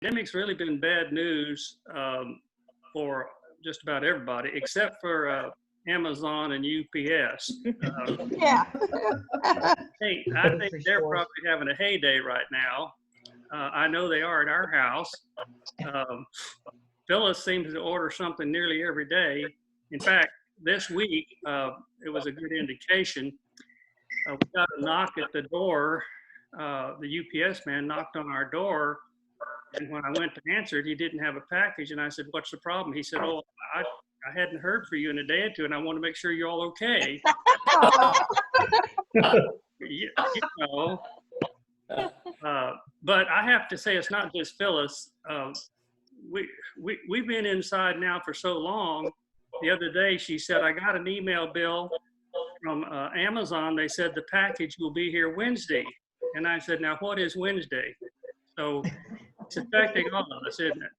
pandemic's really been bad news for just about everybody, except for Amazon and UPS. Yeah. I think they're probably having a heyday right now. I know they are at our house. Phyllis seems to order something nearly every day. In fact, this week, it was a good indication. We got a knock at the door. The UPS man knocked on our door, and when I went to answer it, he didn't have a package. And I said, "What's the problem?" He said, "Oh, I hadn't heard from you in a day or two, and I want to make sure you're all okay." you know, but I have to say, it's not just Phyllis. We've been inside now for so long. The other day, she said, "I got an email, Bill, from Amazon. They said the package will be here Wednesday." And I said, "Now, what is Wednesday?" So it's affecting all of us, isn't it?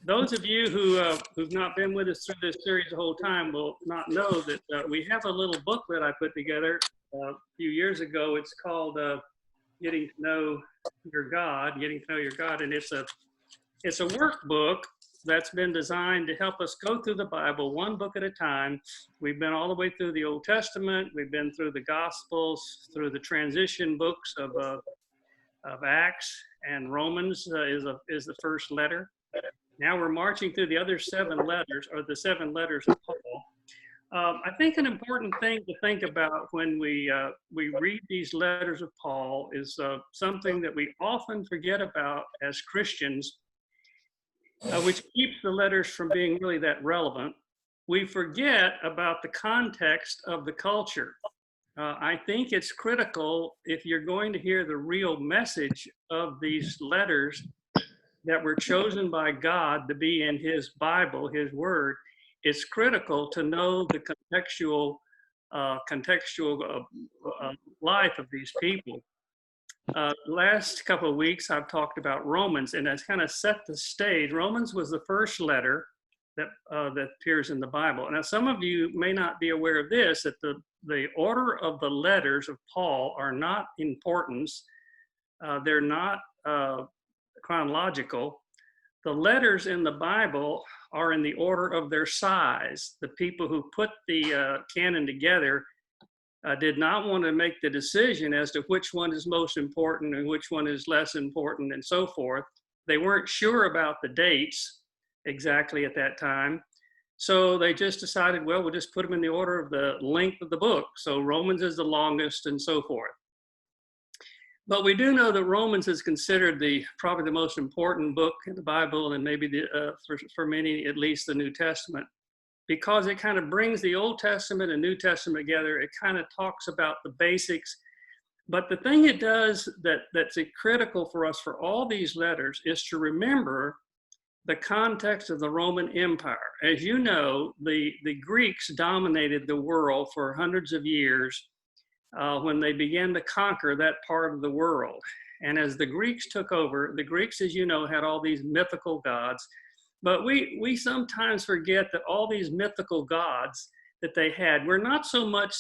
Those of you who've not been with us through this series the whole time will not know that we have a little booklet I put together a few years ago. It's called Getting to Know Your God, and it's a workbook that's been designed to help us go through the Bible one book at a time. We've been all the way through the Old Testament. We've been through the Gospels, through the transition books of Acts, and Romans is the first letter. Now we're marching through the other 7 letters, or the 7 letters of Paul. I think an important thing to think about when we read these letters of Paul is something that we often forget about as Christians, which keeps the letters from being really that relevant. We forget about the context of the culture. I think it's critical, if you're going to hear the real message of these letters that were chosen by God to be in His Bible, His Word, it's critical to know the contextual life of these people. Last couple of weeks, I've talked about Romans, and that's kind of set the stage. Romans was the first letter that appears in the Bible. Now, some of you may not be aware of this, that the order of the letters of Paul are not importance. They're not chronological. The letters in the Bible are in the order of their size. The people who put the canon together did not want to make the decision as to which one is most important and which one is less important and so forth. They weren't sure about the dates exactly at that time. So they just decided, well, we'll just put them in the order of the length of the book. So Romans is the longest and so forth. But we do know that Romans is considered probably the most important book in the Bible, and maybe for many, at least the New Testament, because it kind of brings the Old Testament and New Testament together. It kind of talks about the basics. But the thing it does that's critical for us for all these letters is to remember the context of the Roman Empire. As you know, the Greeks dominated the world for hundreds of years when they began to conquer that part of the world. And as the Greeks took over, the Greeks, as you know, had all these mythical gods. But we sometimes forget that all these mythical gods that they had were not so much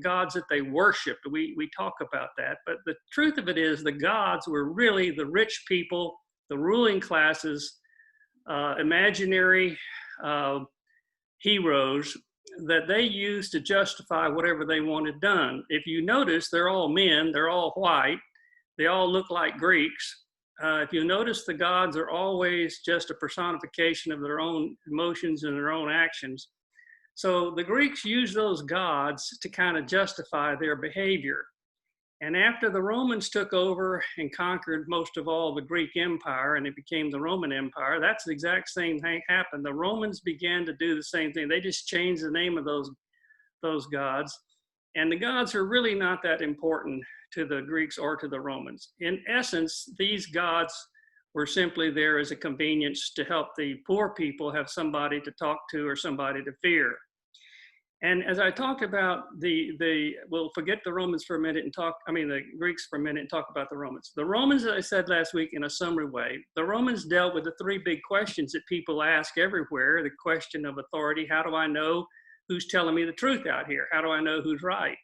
gods that they worshiped. We talk about that. But the truth of it is the gods were really the rich people, the ruling classes, imaginary heroes that they used to justify whatever they wanted done. If you notice, they're all men, they're all white, they all look like Greeks. If you notice, the gods are always just a personification of their own emotions and their own actions. So the Greeks used those gods to kind of justify their behavior. And after the Romans took over and conquered most of all the Greek Empire, and it became the Roman Empire, that's the exact same thing happened. The Romans began to do the same thing. They just changed the name of those gods. And the gods are really not that important to the Greeks or to the Romans. In essence, these gods were simply there as a convenience to help the poor people have somebody to talk to or somebody to fear. And as I talked about we'll forget the Romans for a minute and the Greeks for a minute and talk about the Romans. The Romans, as I said last week in a summary way, the Romans dealt with the 3 big questions that people ask everywhere. The question of authority: how do I know who's telling me the truth out here? How do I know who's right?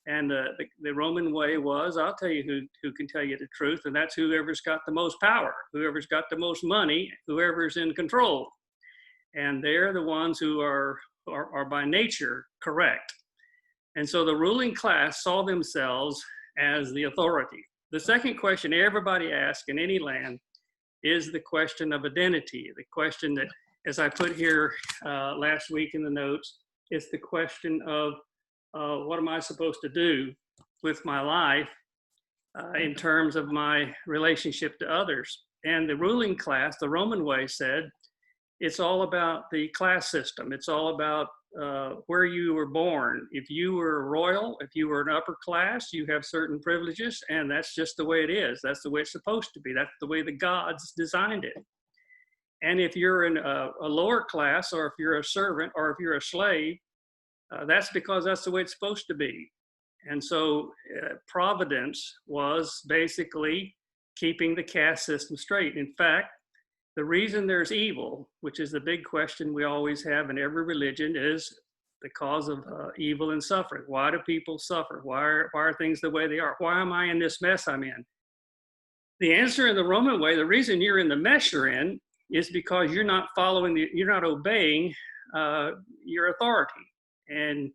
And the Roman way was, I'll tell you who can tell you the truth, and that's whoever's got the most power, whoever's got the most money, whoever's in control. And they're the ones who are by nature correct. And so the ruling class saw themselves as the authority. The second question everybody asks in any land is the question of identity. The question that, as I put here last week in the notes, it's the question of what am I supposed to do with my life in terms of my relationship to others? And the ruling class, the Roman way, said it's all about the class system. It's all about where you were born. If you were royal, if you were an upper class, you have certain privileges, and that's just the way it is. That's the way it's supposed to be. That's the way the gods designed it. And if you're in a lower class, or if you're a servant, or if you're a slave, that's because that's the way it's supposed to be. And so providence was basically keeping the caste system straight. In fact, the reason there's evil, which is the big question we always have in every religion, is the cause of evil and suffering. Why do people suffer? Why are things the way they are? Why am I in this mess I'm in? The answer in the Roman way, the reason you're in the mess you're in, is because you're not you're not obeying your authority. And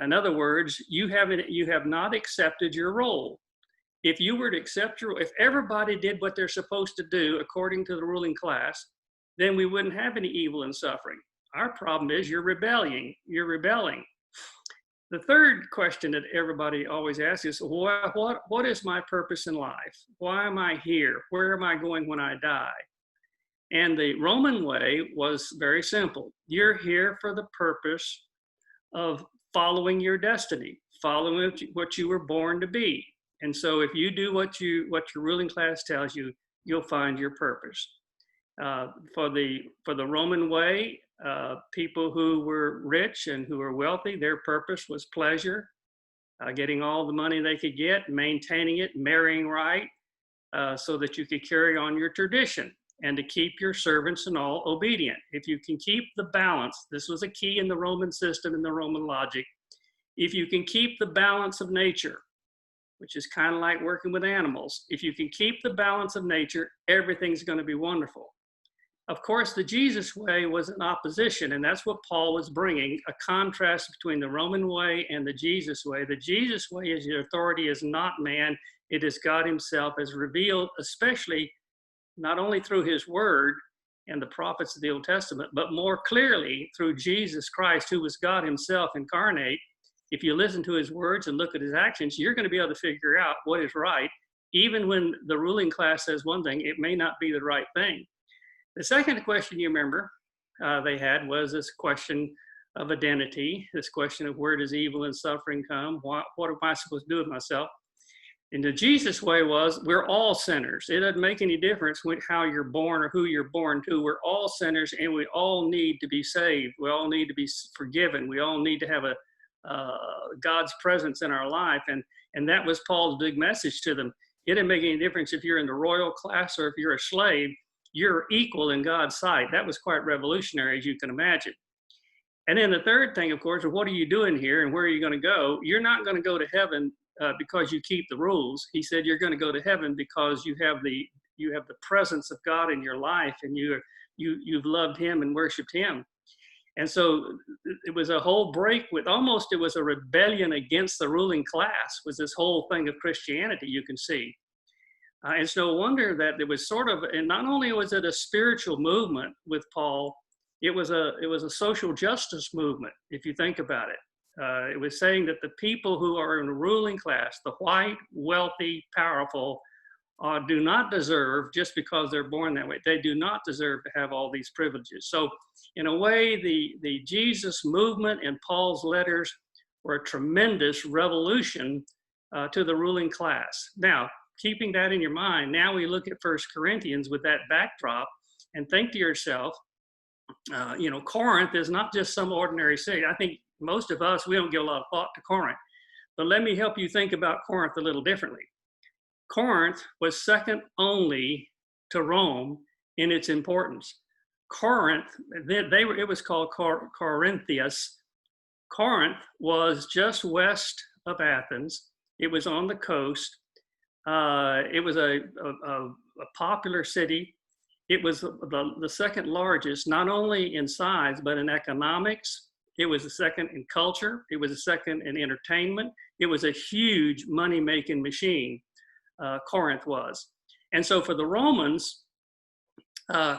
in other words, you have not accepted your role. If you were to accept if everybody did what they're supposed to do according to the ruling class, then we wouldn't have any evil and suffering. Our problem is you're rebelling. The third question that everybody always asks is, what is my purpose in life? Why am I here? Where am I going when I die? And the Roman way was very simple. You're here for the purpose of following your destiny, following what you were born to be. And so if you do what your ruling class tells you, you'll find your purpose. For the Roman way, people who were rich and who were wealthy, their purpose was pleasure, getting all the money they could get, maintaining it, marrying right, so that you could carry on your tradition and to keep your servants and all obedient. If you can keep the balance, this was a key in the Roman system and the Roman logic. If you can keep the balance of nature, which is kind of like working with animals. If you can keep the balance of nature, everything's going to be wonderful. Of course, the Jesus way was in opposition, and that's what Paul was bringing, a contrast between the Roman way and the Jesus way. The Jesus way is your authority is not man, it is God himself as revealed, especially not only through his word and the prophets of the Old Testament, but more clearly through Jesus Christ, who was God himself incarnate. If you listen to his words and look at his actions, you're going to be able to figure out what is right. Even when the ruling class says one thing, it may not be the right thing. The second question you remember they had was this question of identity, this question of where does evil and suffering come? What am I supposed to do with myself? And the Jesus way was, we're all sinners. It doesn't make any difference how you're born or who you're born to. We're all sinners, and we all need to be saved. We all need to be forgiven. We all need to have God's presence in our life. And that was Paul's big message to them. It didn't make any difference if you're in the royal class or if you're a slave. You're equal in God's sight. That was quite revolutionary, as you can imagine. And then the third thing, of course, is what are you doing here and where are you going to go? You're not going to go to heaven because you keep the rules. He said you're going to go to heaven because you have the presence of God in your life, and you've loved him and worshiped him. And so it was a whole break with it was a rebellion against the ruling class, was this whole thing of Christianity, you can see. It's no wonder that it was and not only was it a spiritual movement with Paul, it was a social justice movement, if you think about it. It was saying that the people who are in the ruling class, the white, wealthy, powerful, do not deserve, just because they're born that way, they do not deserve to have all these privileges. So in a way, the Jesus movement and Paul's letters were a tremendous revolution to the ruling class. Now, keeping that in your mind, now we look at 1 Corinthians with that backdrop and think to yourself, Corinth is not just some ordinary city. I think most of us, we don't give a lot of thought to Corinth. But let me help you think about Corinth a little differently. Corinth was second only to Rome in its importance. Corinth, it was called Corinthius. Corinth was just west of Athens. It was on the coast. It was a popular city. It was the second largest, not only in size, but in economics. It was the second in culture. It was the second in entertainment. It was a huge money-making machine, Corinth was. And so for the Romans,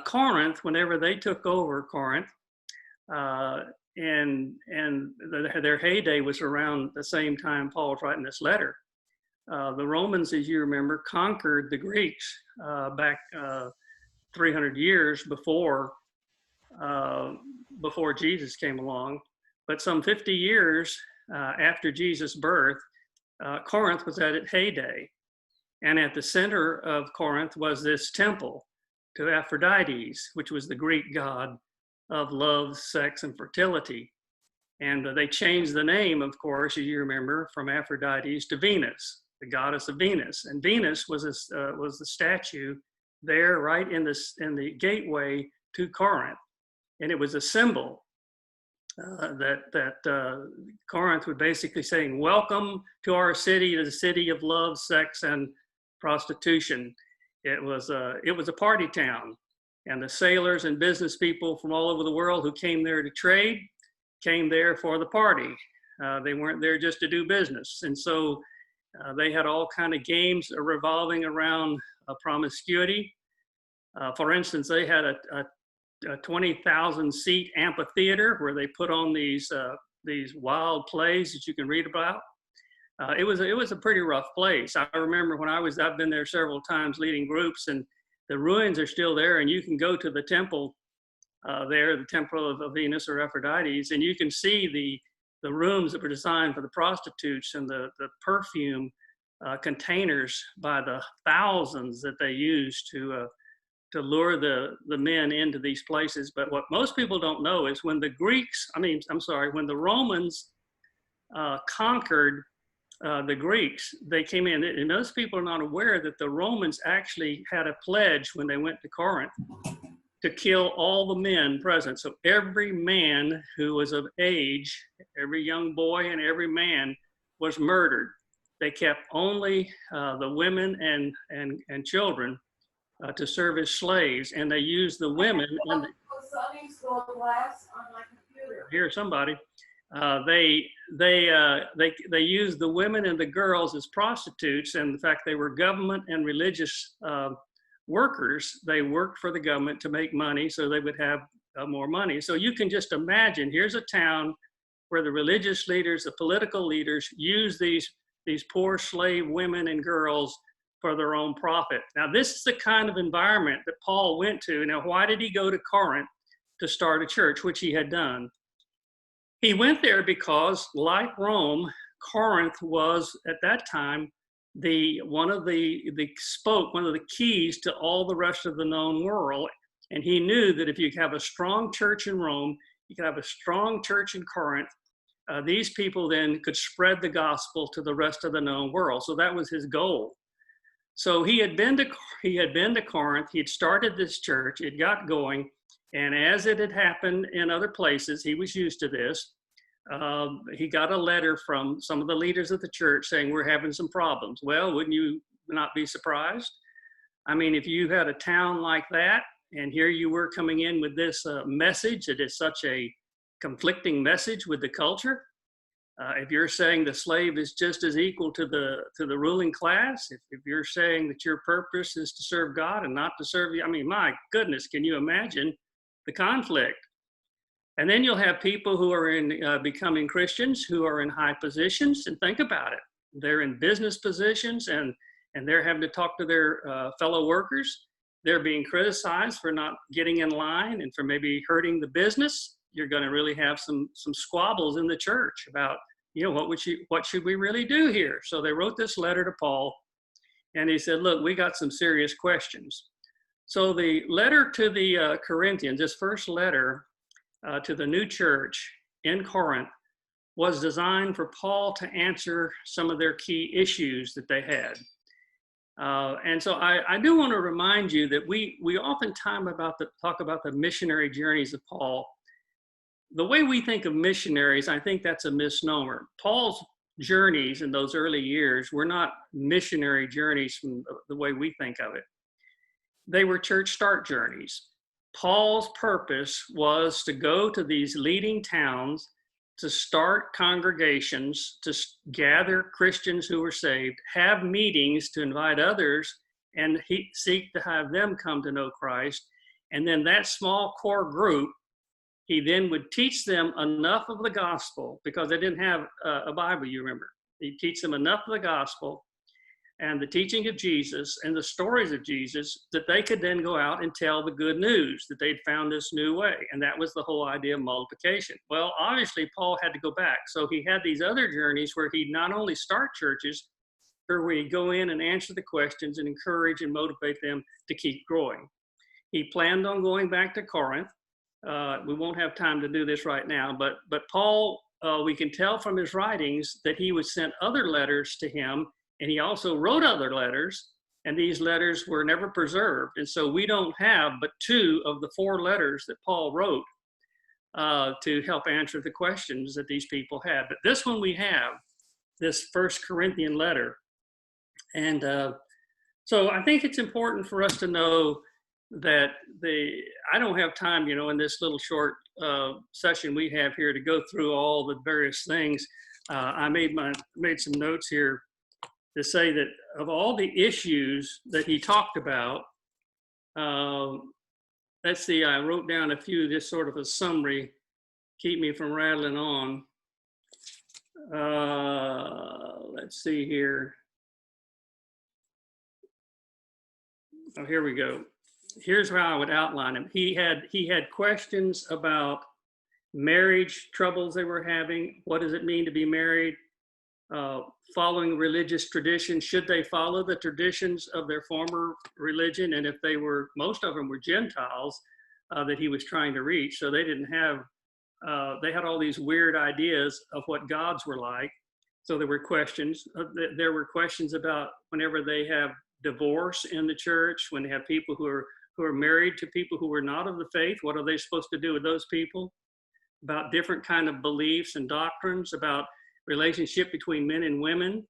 Corinth, whenever they took over Corinth, their heyday was around the same time Paul's writing this letter. The Romans, as you remember, conquered the Greeks back 300 years before Jesus came along. But some 50 years after Jesus' birth, Corinth was at its heyday. And at the center of Corinth was this temple to Aphrodite, which was the Greek god of love, sex, and fertility. And they changed the name, of course, as you remember, from Aphrodite to Venus, the goddess of Venus. And Venus was the statue there right in the gateway to Corinth. And it was a symbol that Corinth was basically saying, welcome to our city, the city of love, sex, and prostitution. It was a party town. And the sailors and business people from all over the world who came there to trade came there for the party. They weren't there just to do business. And so they had all kind of games revolving around promiscuity. For instance, they had a 20,000 seat amphitheater where they put on these wild plays that you can read about. It was a pretty rough place. I remember when I've been there several times leading groups, and the ruins are still there, and you can go to the temple there, the temple of Venus or Aphrodite, and you can see the rooms that were designed for the prostitutes and the perfume containers by the thousands that they used to lure the men into these places. But what most people don't know is when the Romans conquered the Greeks, they came in, and most people are not aware that the Romans actually had a pledge when they went to Corinth to kill all the men present. So every man who was of age, every young boy and every man was murdered. They kept only the women and children to serve as slaves, and they used the women. And here, somebody. They used the women and the girls as prostitutes, and in fact they were government and religious workers. They worked for the government to make money so they would have more money. So you can just imagine, here's a town where the religious leaders, the political leaders use these poor slave women and girls for their own profit. Now this is the kind of environment that Paul went to. Now why did he go to Corinth to start a church, which he had done? He went there because, like Rome, Corinth was at that time one of the keys to all the rest of the known world. And he knew that if you have a strong church in Rome, you could have a strong church in Corinth. These people then could spread the gospel to the rest of the known world. So that was his goal. So he had been to Corinth. He had started this church. It got going. And as it had happened in other places, he was used to this. He got a letter from some of the leaders of the church saying, we're having some problems. Well, wouldn't you not be surprised? I mean, if you had a town like that, and here you were coming in with this message that is such a conflicting message with the culture. If you're saying the slave is just as equal to the ruling class, if you're saying that your purpose is to serve God and not to serve you, I mean, my goodness, can you imagine the conflict? And then you'll have people who are becoming Christians who are in high positions, and think about it. They're in business positions and they're having to talk to their fellow workers. They're being criticized for not getting in line and for maybe hurting the business. You're going to really have some squabbles in the church about, what should we really do here? So they wrote this letter to Paul, and he said, look, we got some serious questions. So the letter to the Corinthians, this first letter to the new church in Corinth, was designed for Paul to answer some of their key issues that they had. And so I do want to remind you that we oftentimes talk about the missionary journeys of Paul. The way we think of missionaries, I think that's a misnomer. Paul's journeys in those early years were not missionary journeys from the way we think of it. They were church start journeys. Paul's purpose was to go to these leading towns to start congregations, to gather Christians who were saved, have meetings to invite others, and seek to have them come to know Christ. And then that small core group, he then would teach them enough of the gospel, because they didn't have a Bible, you remember. He'd teach them enough of the gospel and the teaching of Jesus and the stories of Jesus that they could then go out and tell the good news that they'd found this new way. And that was the whole idea of multiplication. Well, obviously, Paul had to go back. So he had these other journeys where he'd not only start churches, but where he'd go in and answer the questions and encourage and motivate them to keep growing. He planned on going back to Corinth. We won't have time to do this right now, but Paul, we can tell from his writings that he would send other letters to him, and he also wrote other letters, and these letters were never preserved. And so we don't have but 2 of the 4 letters that Paul wrote to help answer the questions that these people had. But this one we have, this 1 Corinthian letter. And so I think it's important for us to know that I don't have time, in this little short session we have here to go through all the various things. I made some notes here to say that of all the issues that he talked about, let's see, I wrote down a few, just sort of a summary, keep me from rattling on. Let's see here. Oh, here we go. Here's how I would outline him. He had questions about marriage troubles they were having. What does it mean to be married? Following religious tradition, should they follow the traditions of their former religion? And if they were, most of them were Gentiles that he was trying to reach, so they didn't have, they had all these weird ideas of what gods were like. So there were questions. There were questions about whenever they have divorce in the church, when they have people who are married to people who were not of the faith, what are they supposed to do with those people? About different kind of beliefs and doctrines, about relationship between men and women,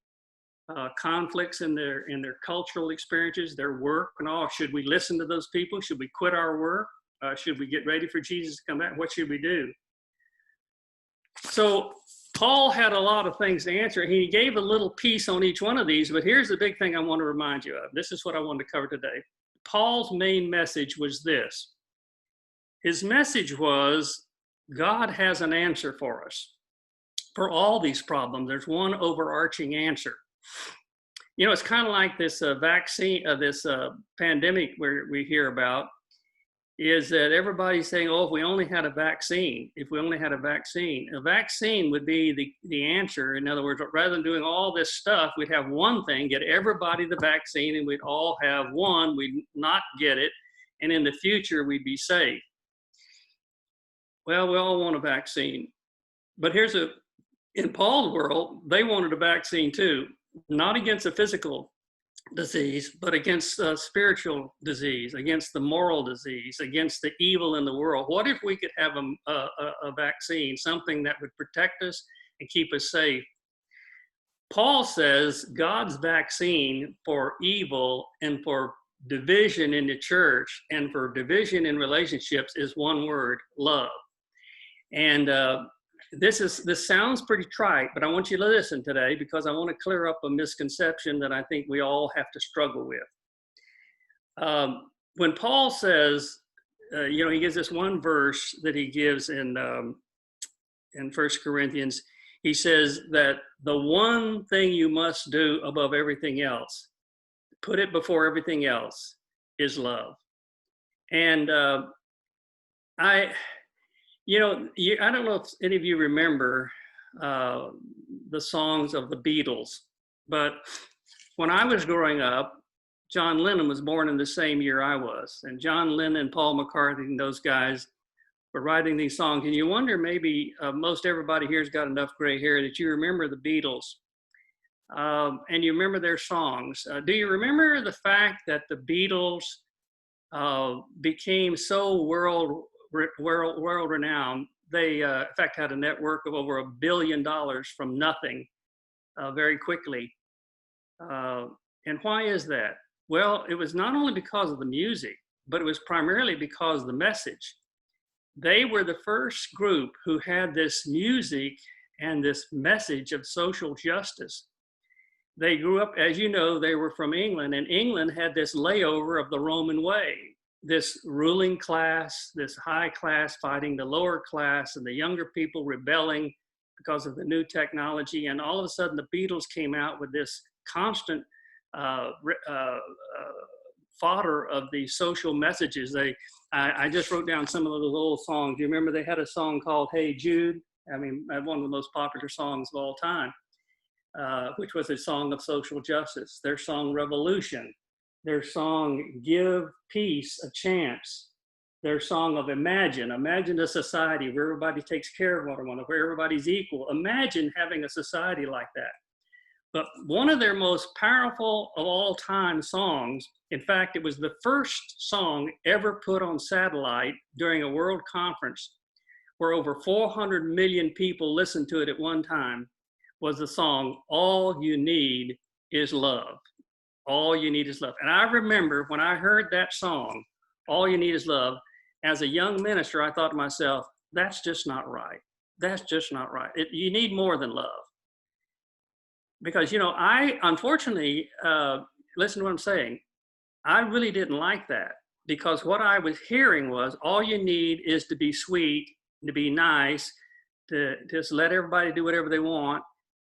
conflicts in their cultural experiences, their work and all. Should we listen to those people? Should we quit our work? Should we get ready for Jesus to come back? What should we do? So Paul had a lot of things to answer. He gave a little piece on each one of these, but here's the big thing I want to remind you of. This is what I wanted to cover today. Paul's main message was this. His message was, God has an answer for us. For all these problems, there's one overarching answer. It's kind of like this vaccine, this pandemic where we hear about, is that everybody's saying, oh, if we only had a vaccine, a vaccine would be the answer. In other words, rather than doing all this stuff, we'd have one thing, get everybody the vaccine, and we'd all have one, we'd not get it, and in the future, we'd be safe. Well, we all want a vaccine. But in Paul's world, they wanted a vaccine too, not against a physical disease, but against spiritual disease, against the moral disease, against the evil in the world. What if we could have a vaccine, something that would protect us and keep us safe? Paul says God's vaccine for evil and for division in the church and for division in relationships is one word: love. And this sounds pretty trite, but I want you to listen today because I want to clear up a misconception that I think we all have to struggle with. When Paul says, he gives this one verse that he gives in 1 Corinthians. He says that the one thing you must do above everything else, put it before everything else, is love. And I don't know if any of you remember the songs of the Beatles, but when I was growing up, John Lennon was born in the same year I was. And John Lennon, Paul McCartney, and those guys were writing these songs. And you wonder, maybe most everybody here's got enough gray hair that you remember the Beatles. And you remember their songs. Do you remember the fact that the Beatles became so world renowned? They, in fact, had a network of over $1 billion from nothing. very quickly. And why is that? Well, it was not only because of the music, but it was primarily because of the message. They were the first group who had this music and this message of social justice. They grew up, as you know, they were from England, and England had this layover of the Roman way, this ruling class, this high class fighting the lower class, and the younger people rebelling because of the new technology. And all of a sudden, the Beatles came out with this constant fodder of the social messages. I just wrote down some of those old songs. You remember they had a song called Hey Jude? I mean, one of the most popular songs of all time. Which was a song of social justice. Their song Revolution, their song Give Peace a Chance, their song of Imagine a society where everybody takes care of one another, where everybody's equal. Imagine having a society like that. But one of their most powerful of all time songs, in fact, it was the first song ever put on satellite during a world conference where over 400 million people listened to it at one time, was the song, All You Need Is Love. All You Need Is Love. And I remember when I heard that song, All You Need Is Love, as a young minister, I thought to myself, that's just not right. That's just not right. You need more than love. Because, you know, I, unfortunately, listen to what I'm saying, I really didn't like that, because what I was hearing was, all you need is to be sweet, to be nice, to just let everybody do whatever they want.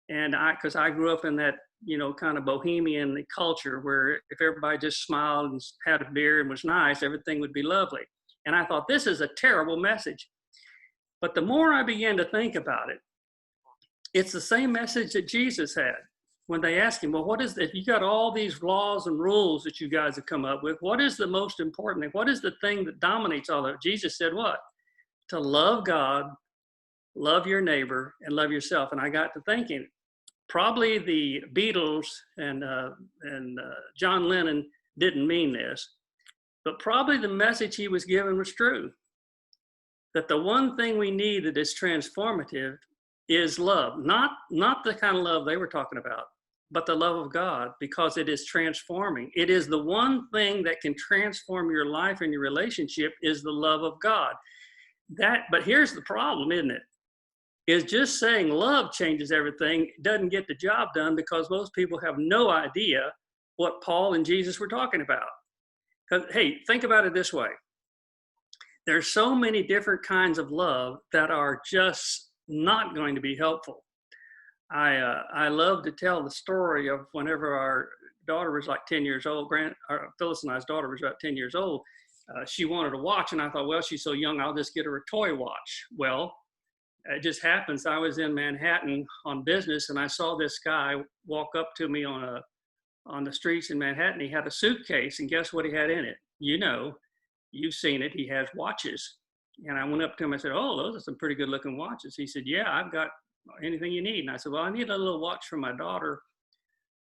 And because I grew up in that, you know, kind of bohemian culture where if everybody just smiled and had a beer and was nice, everything would be lovely. And I thought, this is a terrible message. But the more I began to think about it, it's the same message that Jesus had when they asked him, well, what is it? You got all these laws and rules that you guys have come up with. What is the most important thing? What is the thing that dominates all of it? Jesus said what? To love God, love your neighbor, and love yourself. And I got to thinking, probably the Beatles and John Lennon didn't mean this, but probably the message he was given was true. That the one thing we need that is transformative is love. Not the kind of love they were talking about, but the love of God, because it is transforming. It is the one thing that can transform your life and your relationship is the love of God. But here's the problem, isn't it? Is just saying love changes everything doesn't get the job done, because most people have no idea what Paul and Jesus were talking about. Because, hey, think about it this way. There's so many different kinds of love that are just not going to be helpful. I love to tell the story of whenever our daughter was like 10 years old, Phyllis and I's daughter was about 10 years old, she wanted a watch, and I thought, well, she's so young, I'll just get her a toy watch. Well, it just happens I was in Manhattan on business, and I saw this guy walk up to me on the streets in Manhattan. He had a suitcase, and guess what he had in it? You know, you've seen it. He has watches. And I went up to him. I said, oh, those are some pretty good looking watches. He said, yeah, I've got anything you need. And I said, well, I need a little watch for my daughter.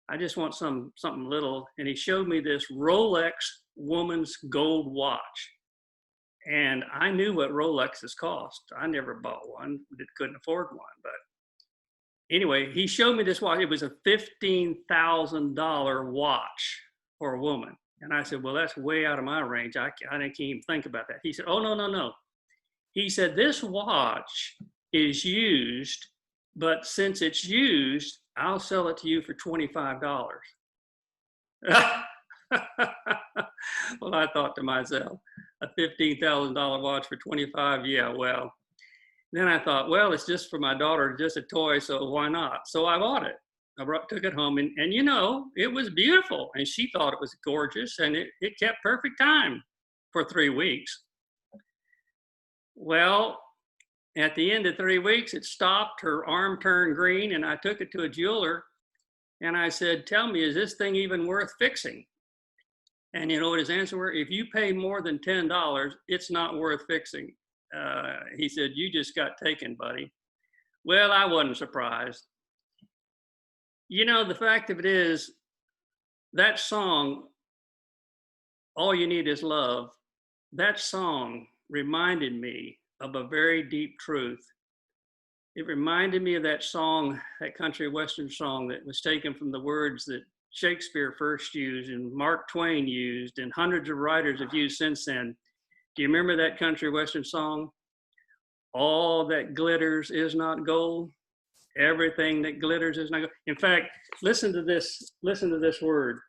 I just want something little. And he showed me this Rolex woman's gold watch. And I knew what Rolexes cost. I never bought one, couldn't afford one. But anyway, he showed me this watch. It was a $15,000 watch for a woman. And I said, well, that's way out of my range. I can't even think about that. He said, oh, no. He said, this watch is used, but since it's used, I'll sell it to you for $25. Well, I thought to myself, a $15,000 watch for 25, yeah, well. Then I thought, well, it's just for my daughter, just a toy, so why not? So I bought it. Took it home, and you know, it was beautiful, and she thought it was gorgeous, and it kept perfect time for 3 weeks. Well, at the end of 3 weeks, it stopped, her arm turned green, and I took it to a jeweler, and I said, tell me, is this thing even worth fixing? And you know what his answer were? If you pay more than $10, it's not worth fixing. He said, you just got taken, buddy. Well, I wasn't surprised. You know, the fact of it is, that song, All You Need Is Love, that song reminded me of a very deep truth, It reminded me of that song, that country western song that was taken from the words that Shakespeare first used and Mark Twain used and hundreds of writers have used since then. Do you remember that country western song? All that glitters is not gold. Everything that glitters is not gold. In fact, listen to this word.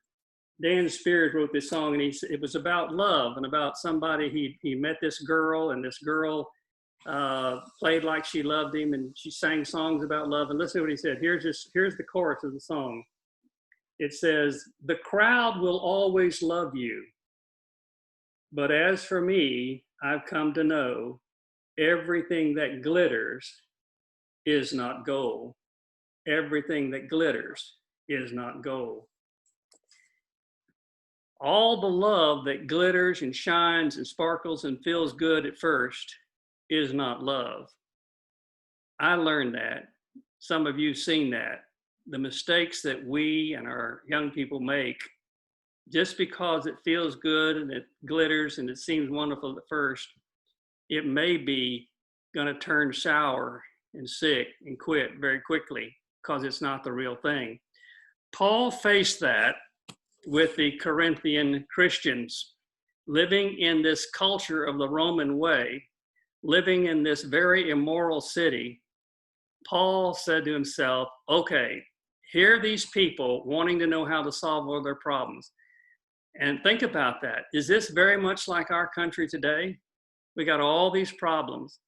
Dan Spears wrote this song, and it was about love and about somebody. He met this girl, and this girl played like she loved him, and she sang songs about love. And listen to what he said. Here's the chorus of the song. It says, "The crowd will always love you, but as for me, I've come to know everything that glitters is not gold. Everything that glitters is not gold." All the love that glitters and shines and sparkles and feels good at first is not love. I learned that. Some of you have seen that. The mistakes that we and our young people make, just because it feels good and it glitters and it seems wonderful at first, it may be going to turn sour and sick and quit very quickly because it's not the real thing. Paul faced that with the Corinthian Christians, living in this culture of the Roman way, living in this very immoral city. Paul said to himself, okay, here are these people wanting to know how to solve all their problems. And think about that. Is this very much like our country today? We got all these problems.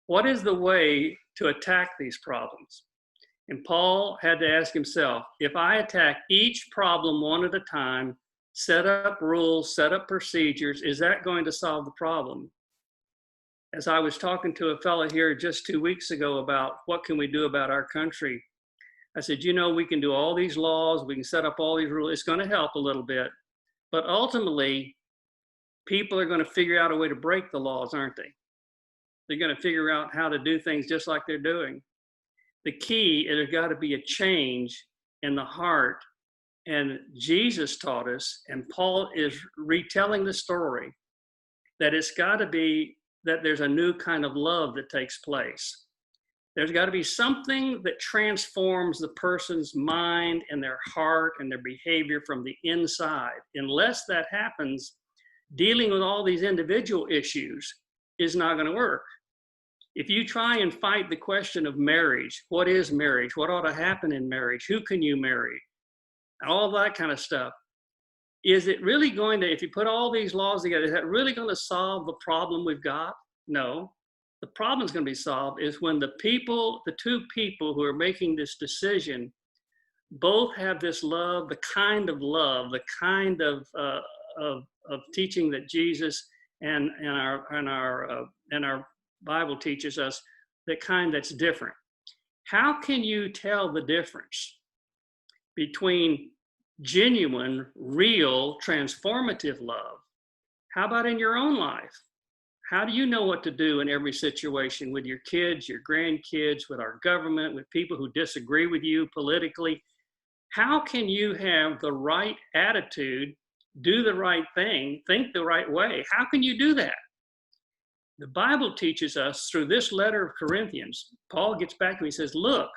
What is the way to attack these problems? And Paul had to ask himself, if I attack each problem one at a time, set up rules, set up procedures, is that going to solve the problem? As I was talking to a fellow here just 2 weeks ago about what can we do about our country, I said, you know, we can do all these laws, we can set up all these rules, it's going to help a little bit, but ultimately, people are going to figure out a way to break the laws, aren't they? They're going to figure out how to do things just like they're doing. The key is there's got to be a change in the heart. And Jesus taught us, and Paul is retelling the story, that it's got to be that there's a new kind of love that takes place. There's got to be something that transforms the person's mind and their heart and their behavior from the inside. Unless that happens, dealing with all these individual issues is not going to work. If you try and fight the question of marriage, what is marriage? What ought to happen in marriage? Who can you marry? All that kind of stuff. Is it really going to, if you put all these laws together, is that really going to solve the problem we've got? No. The problem is going to be solved is when the two people who are making this decision, both have this love, the kind of teaching that Jesus and our Bible teaches us, the kind that's different. How can you tell the difference between genuine, real, transformative love? How about in your own life? How do you know what to do in every situation with your kids, your grandkids, with our government, with people who disagree with you politically? How can you have the right attitude, do the right thing, think the right way? How can you do that? The Bible teaches us through this letter of Corinthians, Paul gets back and he says, look,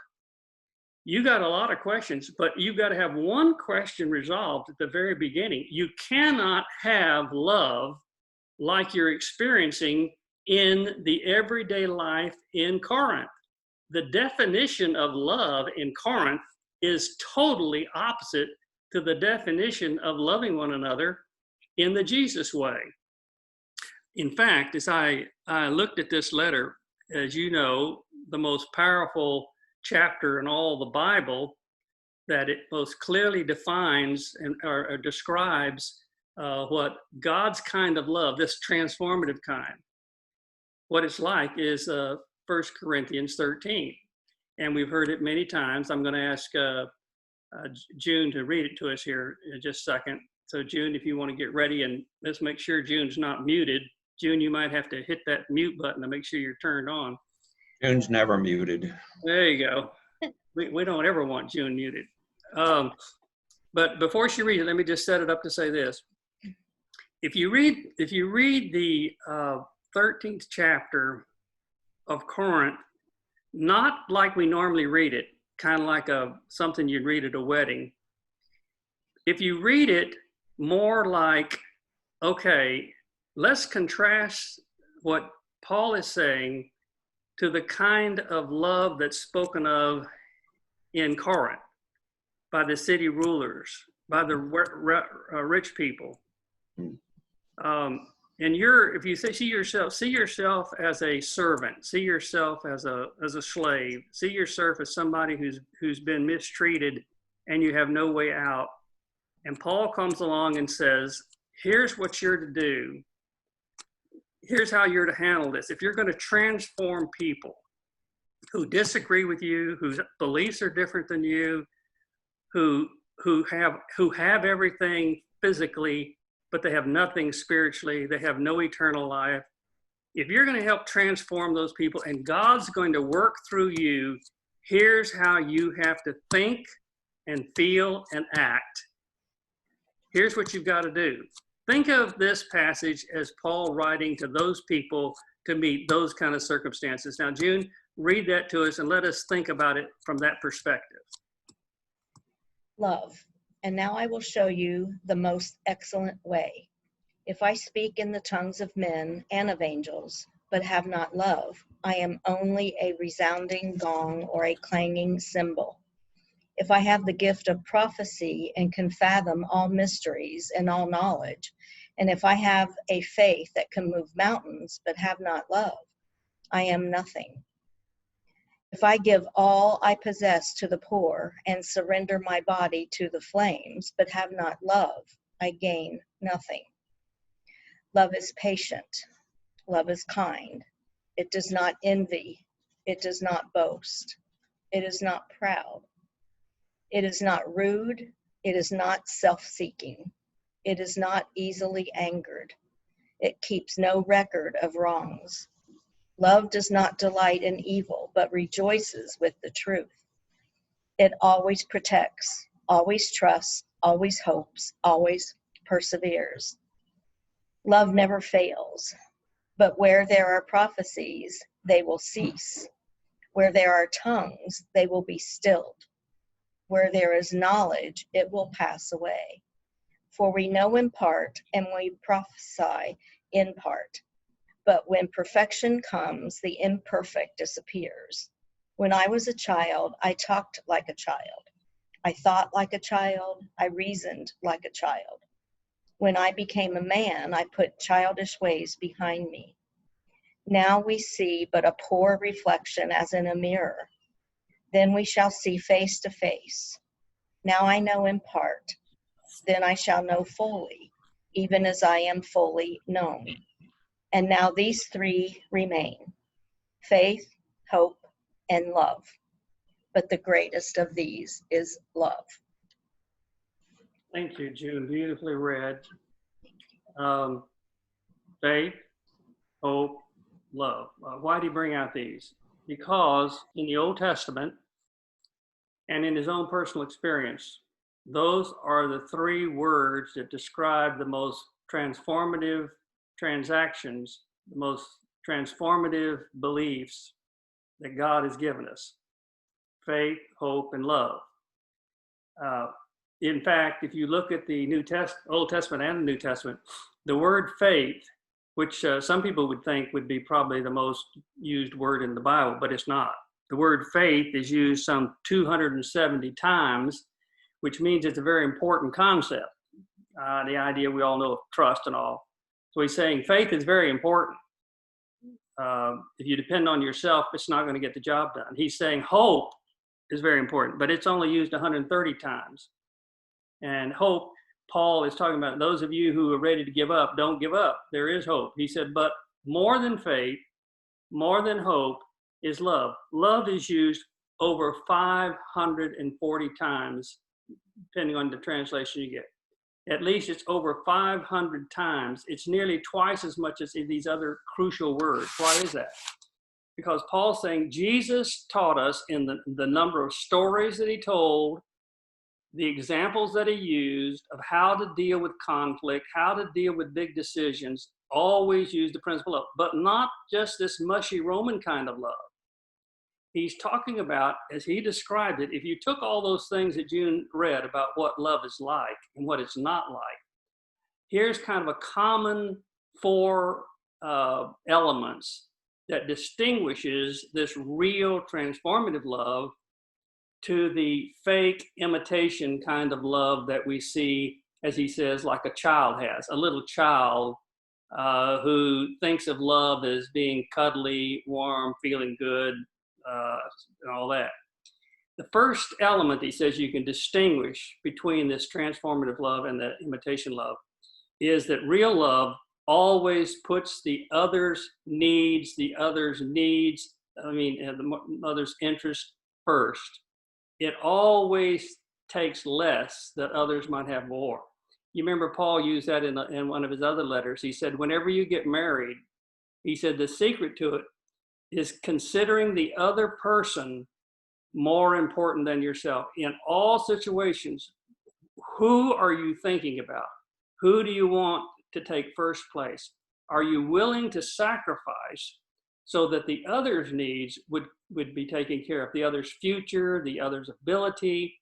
you got a lot of questions, but you've got to have one question resolved at the very beginning. You cannot have love like you're experiencing in the everyday life in Corinth. The definition of love in Corinth is totally opposite to the definition of loving one another in the Jesus way. In fact, as I looked at this letter, as you know, the most powerful chapter in all the Bible, that it most clearly defines or describes what God's kind of love, this transformative kind, what it's like is 1 Corinthians 13. And we've heard it many times. I'm going to ask June to read it to us here in just a second. So June, if you want to get ready, and let's make sure June's not muted. June, you might have to hit that mute button to make sure you're turned on. June's never muted. There you go. We don't ever want June muted. But before she reads it, let me just set it up to say this. If you read the 13th chapter of Corinth, not like we normally read it, kind of like something you'd read at a wedding. If you read it more like, okay, let's contrast what Paul is saying to the kind of love that's spoken of in Corinth by the city rulers, by the rich people. And if you see yourself as a servant, see yourself as a slave, see yourself as somebody who's been mistreated and you have no way out. And Paul comes along and says, here's what you're to do. Here's how you're to handle this. If you're going to transform people who disagree with you, whose beliefs are different than you, who have everything physically, but they have nothing spiritually, they have no eternal life. If you're going to help transform those people and God's going to work through you, here's how you have to think and feel and act. Here's what you've got to do. Think of this passage as Paul writing to those people to meet those kind of circumstances. Now, June, read that to us and let us think about it from that perspective. Love. And now I will show you the most excellent way. If I speak in the tongues of men and of angels, but have not love, I am only a resounding gong or a clanging cymbal. If I have the gift of prophecy and can fathom all mysteries and all knowledge, and if I have a faith that can move mountains, but have not love, I am nothing. If I give all I possess to the poor and surrender my body to the flames, but have not love, I gain nothing. Love is patient. Love is kind. It does not envy. It does not boast. It is not proud. It is not rude. It is not self-seeking. It is not easily angered. It keeps no record of wrongs. Love does not delight in evil, but rejoices with the truth. It always protects, always trusts, always hopes, always perseveres. Love never fails, but where there are prophecies, they will cease. Where there are tongues, they will be stilled. Where there is knowledge, it will pass away. For we know in part, and we prophesy in part. But when perfection comes, the imperfect disappears. When I was a child, I talked like a child. I thought like a child. I reasoned like a child. When I became a man, I put childish ways behind me. Now we see but a poor reflection as in a mirror. Then we shall see face to face. Now I know in part. Then I shall know fully, even as I am fully known. And now these three remain: faith, hope, and love. But the greatest of these is love. Thank you, June. Beautifully read. Faith, hope, love. Why do you bring out these? Because in the Old Testament and in his own personal experience, those are the three words that describe the most transformative transactions, the most transformative beliefs that God has given us: faith, hope, and love. In fact, if you look at the Old Testament and the New Testament, the word faith, which some people would think would be probably the most used word in the Bible, but it's not. The word faith is used some 270 times, which means it's a very important concept. The idea we all know of trust and all. So he's saying faith is very important. If you depend on yourself, it's not going to get the job done. He's saying hope is very important, but it's only used 130 times. And hope, Paul is talking about those of you who are ready to give up, don't give up. There is hope. He said, but more than faith, more than hope is love. Love is used over 540 times, depending on the translation you get. At least it's over 500 times. It's nearly twice as much as these other crucial words. Why is that? Because Paul's saying Jesus taught us in the number of stories that he told, the examples that he used of how to deal with conflict, how to deal with big decisions, always use the principle of, but not just this mushy Roman kind of love. he's talking about, as he described it, if you took all those things that June read about what love is like and what it's not like, here's kind of a common four elements that distinguishes this real transformative love to the fake imitation kind of love that we see, as he says, like a child has, a little child who thinks of love as being cuddly, warm, feeling good, and all that. The first element he says you can distinguish between this transformative love and the imitation love is that real love always puts the other's needs, the other's interest first. It always takes less that others might have more. You remember Paul used that in one of his other letters. He said, whenever you get married, he said the secret to it is considering the other person more important than yourself. In all situations, who are you thinking about? Who do you want to take first place? Are you willing to sacrifice so that the other's needs would be taken care of, the other's future, the other's ability?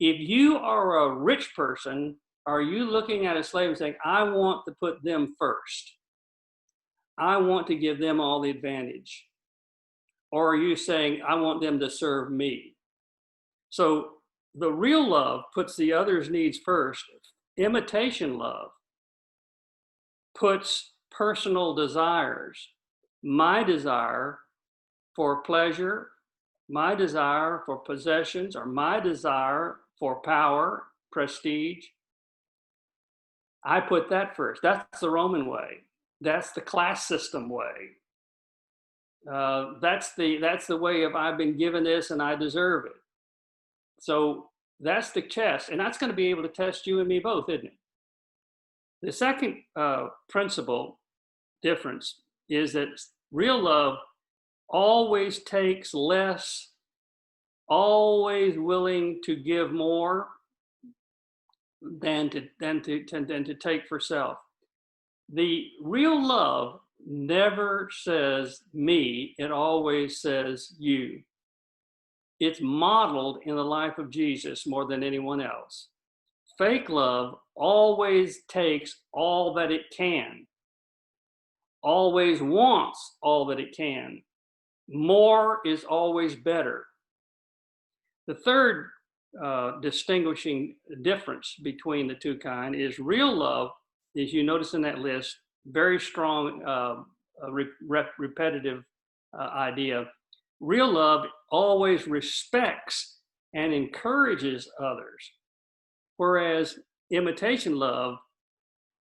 If you are a rich person, are you looking at a slave and saying, I want to put them first? I want to give them all the advantage. Or are you saying, I want them to serve me? So the real love puts the other's needs first. Imitation love puts personal desires, my desire for pleasure, my desire for possessions, or my desire for power, prestige. I put that first. That's the Roman way. That's the class system way. That's the way of I've been given this and I deserve it. So that's the test, and that's going to be able to test you and me both, isn't it? The second principle difference is that real love always takes less, always willing to give more than to take for self. The real love never says me, it always says you. It's modeled in the life of Jesus more than anyone else. Fake love always takes all that it can, always wants all that it can. More is always better. The third distinguishing difference between the two kinds is real love, as you notice in that list, very strong repetitive idea. Real love always respects and encourages others, whereas imitation love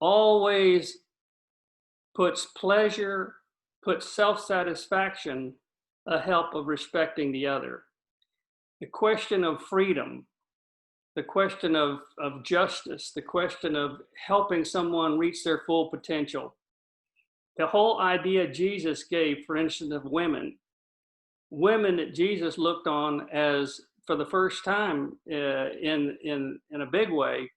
always puts pleasure, puts self-satisfaction ahead of respecting the other. The question of freedom, the question of justice, the question of helping someone reach their full potential. The whole idea Jesus gave, for instance, of women that Jesus looked on as, for the first time in a big way,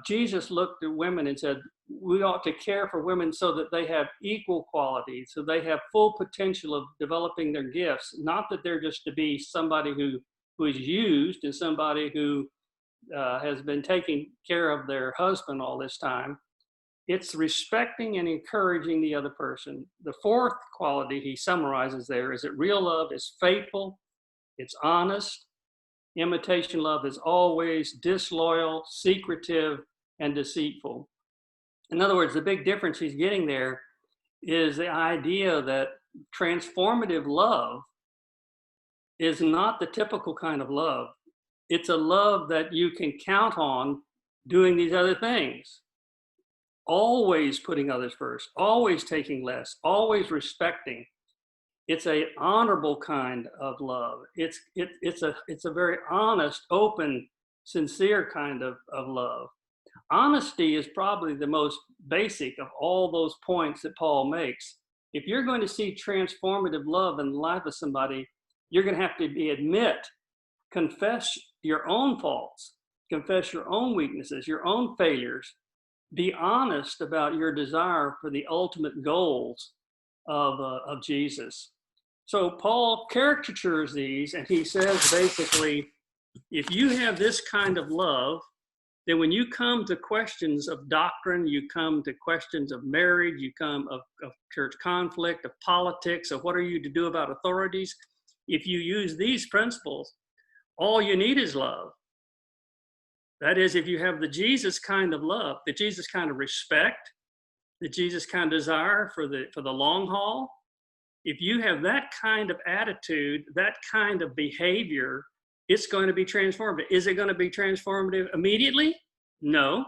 Jesus looked at women and said, we ought to care for women so that they have equal quality, so they have full potential of developing their gifts, not that they're just to be somebody who is used and somebody who has been taking care of their husband all this time. It's respecting and encouraging the other person. The fourth quality he summarizes there is that real love is faithful, it's honest. Imitation love is always disloyal, secretive, and deceitful. In other words, the big difference he's getting there is the idea that transformative love is not the typical kind of love. It's a love that you can count on doing these other things. Always putting others first, always taking less, always respecting. It's an honorable kind of love. It's a very honest, open, sincere kind of love. Honesty is probably the most basic of all those points that Paul makes. If you're going to see transformative love in the life of somebody, you're going to have to admit, confess your own faults, confess your own weaknesses, your own failures. Be honest about your desire for the ultimate goals of Jesus. So Paul caricatures these, and he says basically, if you have this kind of love, then when you come to questions of doctrine, you come to questions of marriage, you come of church conflict, of politics, of what are you to do about authorities, if you use these principles, all you need is love. That is, if you have the Jesus kind of love, the Jesus kind of respect, the Jesus kind of desire for the long haul, if you have that kind of attitude, that kind of behavior, it's going to be transformative. Is it going to be transformative immediately? No.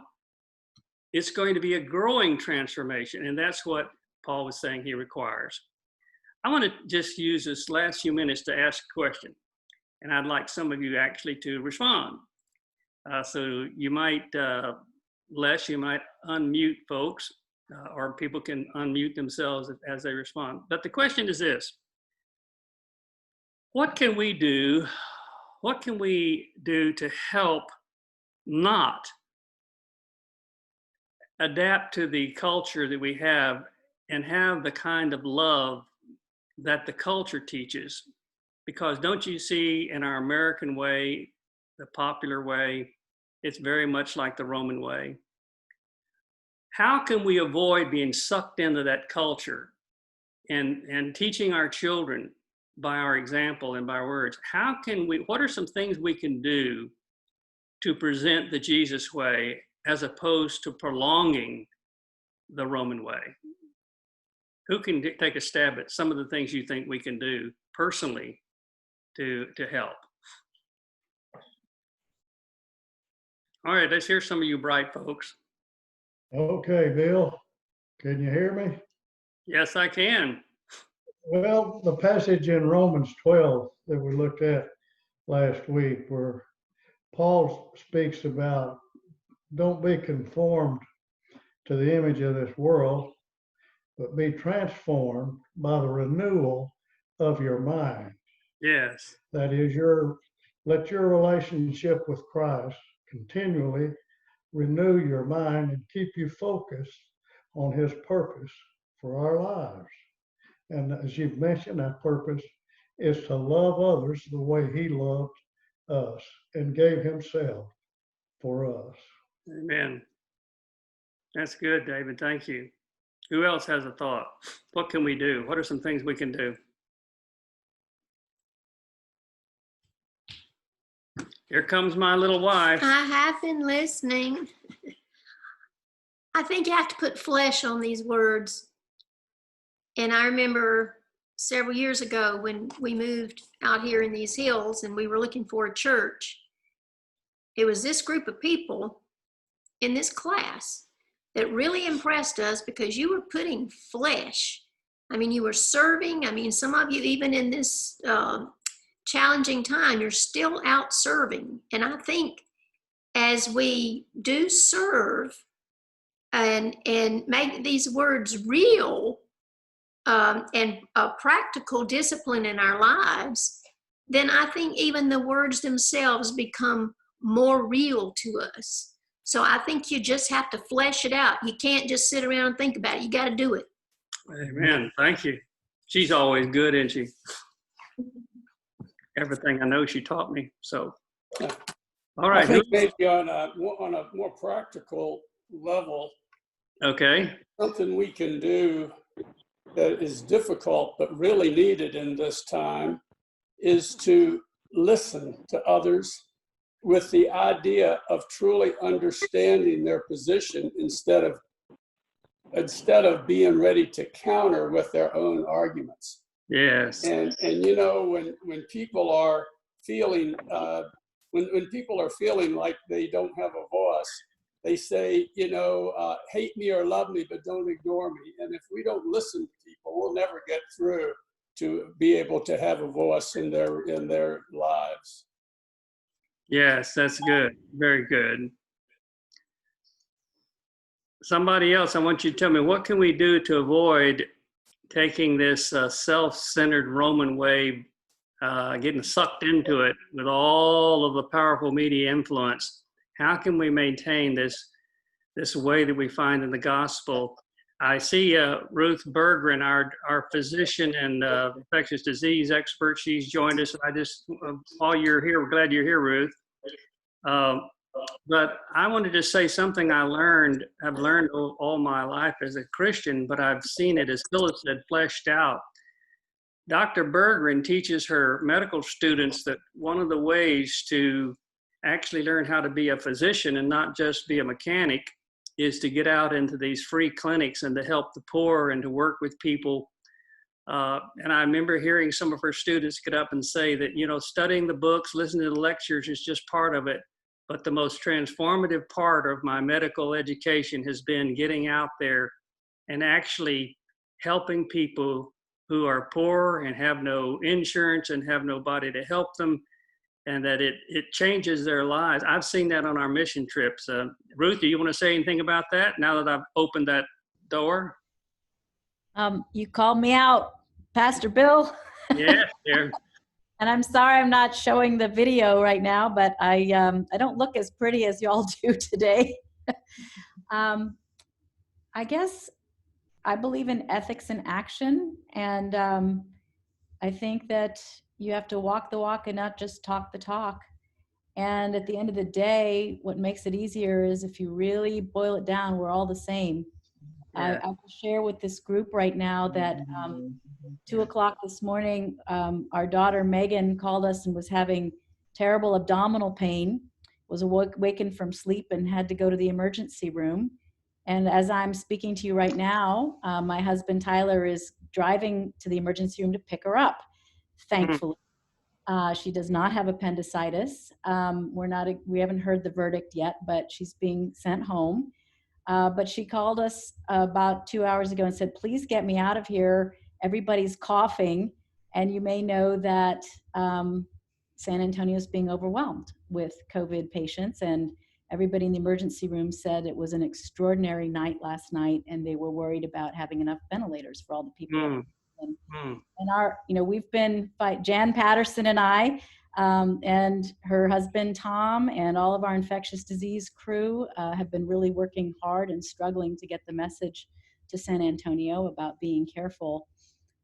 It's going to be a growing transformation, and that's what Paul was saying he requires. I want to just use this last few minutes to ask a question, and I'd like some of you actually to respond. So you might, Les, you might unmute folks, or people can unmute themselves as they respond. But the question is this: what can we do? What can we do to help not adapt to the culture that we have and have the kind of love that the culture teaches? Because don't you see, in our American way, the popular way, it's very much like the Roman way. How can we avoid being sucked into that culture and teaching our children by our example and by our words? How can we, what are some things we can do to present the Jesus way as opposed to prolonging the Roman way? Who can take a stab at some of the things you think we can do personally to help? All right, let's hear some of you bright folks. Okay, Bill, can you hear me? Yes, I can. Well, the passage in Romans 12 that we looked at last week, where Paul speaks about don't be conformed to the image of this world, but be transformed by the renewal of your mind. Yes. That is, let your relationship with Christ continually renew your mind and keep you focused on his purpose for our lives. And as you've mentioned, that purpose is to love others the way he loved us and gave himself for us. Amen. That's good, David. Thank you. Who else has a thought? What can we do? What are some things we can do? Here comes my little wife. I have been listening. I think you have to put flesh on these words. And I remember several years ago when we moved out here in these hills and we were looking for a church, it was this group of people in this class that really impressed us because you were putting flesh. I mean, you were serving. I mean, some of you, even in this challenging time, you're still out serving. And I think as we do serve and make these words real and a practical discipline in our lives, then I think even the words themselves become more real to us. So I think you just have to flesh it out. You can't just sit around and think about it. You got to do it. Amen. Thank you. She's always good, isn't she? Everything I know she taught me. So, all right. I think maybe on a more practical level, Okay. something we can do that is difficult but really needed in this time is to listen to others with the idea of truly understanding their position instead of being ready to counter with their own arguments. Yes. And you know, when people are feeling when people are feeling like they don't have a voice, they say, you know, hate me or love me, but don't ignore me. And if we don't listen to people, we'll never get through to be able to have a voice in their lives. Yes, that's good. Very good. Somebody else, I want you to tell me, what can we do to avoid taking this self-centered Roman way, getting sucked into it with all of the powerful media influence? How can we maintain this way that we find in the gospel I see Ruth Berggren, our physician and infectious disease expert. She's joined us. I just, while you're here, we're glad you're here, Ruth. But I wanted to say something I've learned all my life as a Christian, but I've seen it, as Phyllis said, fleshed out. Dr. Berggren teaches her medical students that one of the ways to actually learn how to be a physician and not just be a mechanic is to get out into these free clinics and to help the poor and to work with people. And I remember hearing some of her students get up and say that, you know, studying the books, listening to the lectures is just part of it. But the most transformative part of my medical education has been getting out there and actually helping people who are poor and have no insurance and have nobody to help them, and that it changes their lives. I've seen that on our mission trips. Ruth, do you want to say anything about that now that I've opened that door? You called me out, Pastor Bill. Yeah, yeah. And I'm sorry I'm not showing the video right now, but I don't look as pretty as y'all do today. I guess I believe in ethics in action, and I think that you have to walk the walk and not just talk the talk. And at the end of the day, what makes it easier is if you really boil it down, we're all the same. Yeah. I will share with this group right now that 2 o'clock this morning, our daughter Megan called us and was having terrible abdominal pain, was awakened from sleep and had to go to the emergency room. And as I'm speaking to you right now, my husband Tyler is driving to the emergency room to pick her up. Thankfully, she does not have appendicitis. We haven't heard the verdict yet, but she's being sent home. But she called us about 2 hours ago and said, please get me out of here. Everybody's coughing. And you may know that San Antonio is being overwhelmed with COVID patients. And everybody in the emergency room said it was an extraordinary night last night. And they were worried about having enough ventilators for all the people. And we've been Jan Patterson and I, and her husband Tom and all of our infectious disease crew have been really working hard and struggling to get the message to San Antonio about being careful.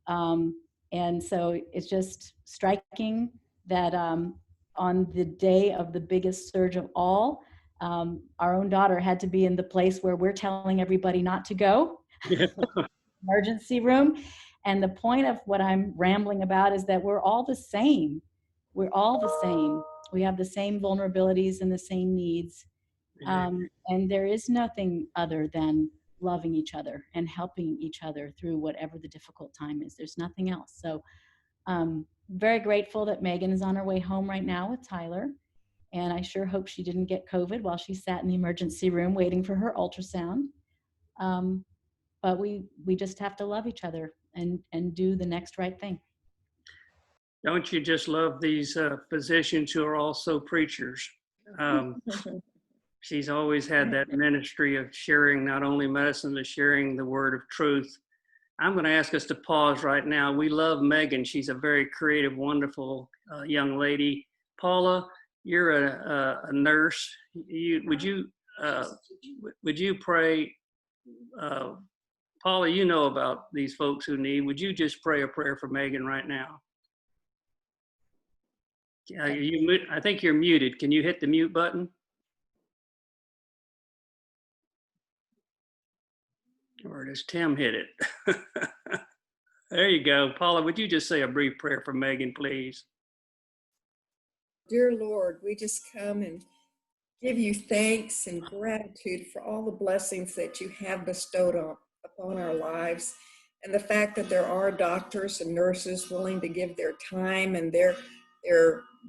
And so it's just striking that on the day of the biggest surge of all, our own daughter had to be in the place where we're telling everybody not to go, emergency room. And the point of what I'm rambling about is that we're all the same. We're all the same. We have the same vulnerabilities and the same needs. And there is nothing other than loving each other and helping each other through whatever the difficult time is. There's nothing else. So very grateful that Megan is on her way home right now with Tyler. And I sure hope she didn't get COVID while she sat in the emergency room waiting for her ultrasound. But we just have to love each other and do the next right thing. Don't you just love these physicians who are also preachers? She's always had that ministry of sharing not only medicine, but sharing the word of truth. I'm going to ask us to pause right now. We love Megan. She's a very creative, wonderful young lady. Paula, you're a nurse. Would you pray? Paula, you know about these folks who need. Would you just pray a prayer for Megan right now? I think you're muted. Can you hit the mute button? Or does Tim hit it? There you go. Paula, would you just say a brief prayer for Megan, please? Dear Lord, we just come and give you thanks and gratitude for all the blessings that you have bestowed upon our lives, and the fact that there are doctors and nurses willing to give their time and their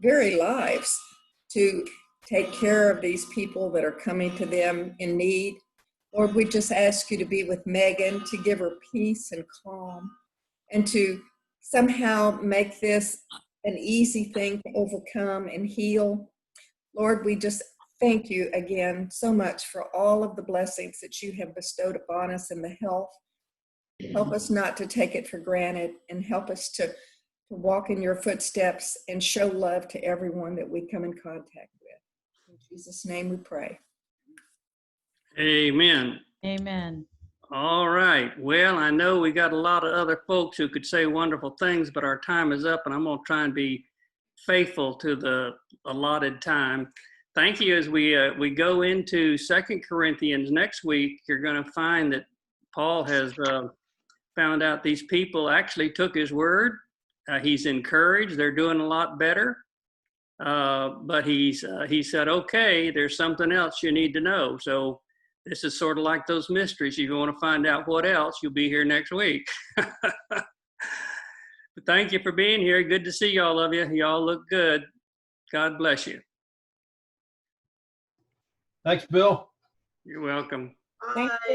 very lives to take care of these people that are coming to them in need. Lord, we just ask you to be with Megan, to give her peace and calm, and to somehow make this an easy thing to overcome and heal. Lord, we just thank you again so much for all of the blessings that you have bestowed upon us and the health. Help us not to take it for granted, and help us to walk in your footsteps and show love to everyone that we come in contact with. In Jesus' name we pray. Amen. Amen. All right. got a lot of other folks who could say wonderful things, but our time is up, and I'm going to try and be faithful to the allotted time. Thank you. As we go into 2 Corinthians next week, you're going to find that Paul has found out these people actually took his word. He's encouraged. They're doing a lot better. But he said, okay, there's something else you need to know. So this is sort of like those mysteries. If you want to find out what else, you'll be here next week. But thank you for being here. Good to see all of you. Y'all look good. God bless you. Thanks, Bill. You're welcome. Thank you.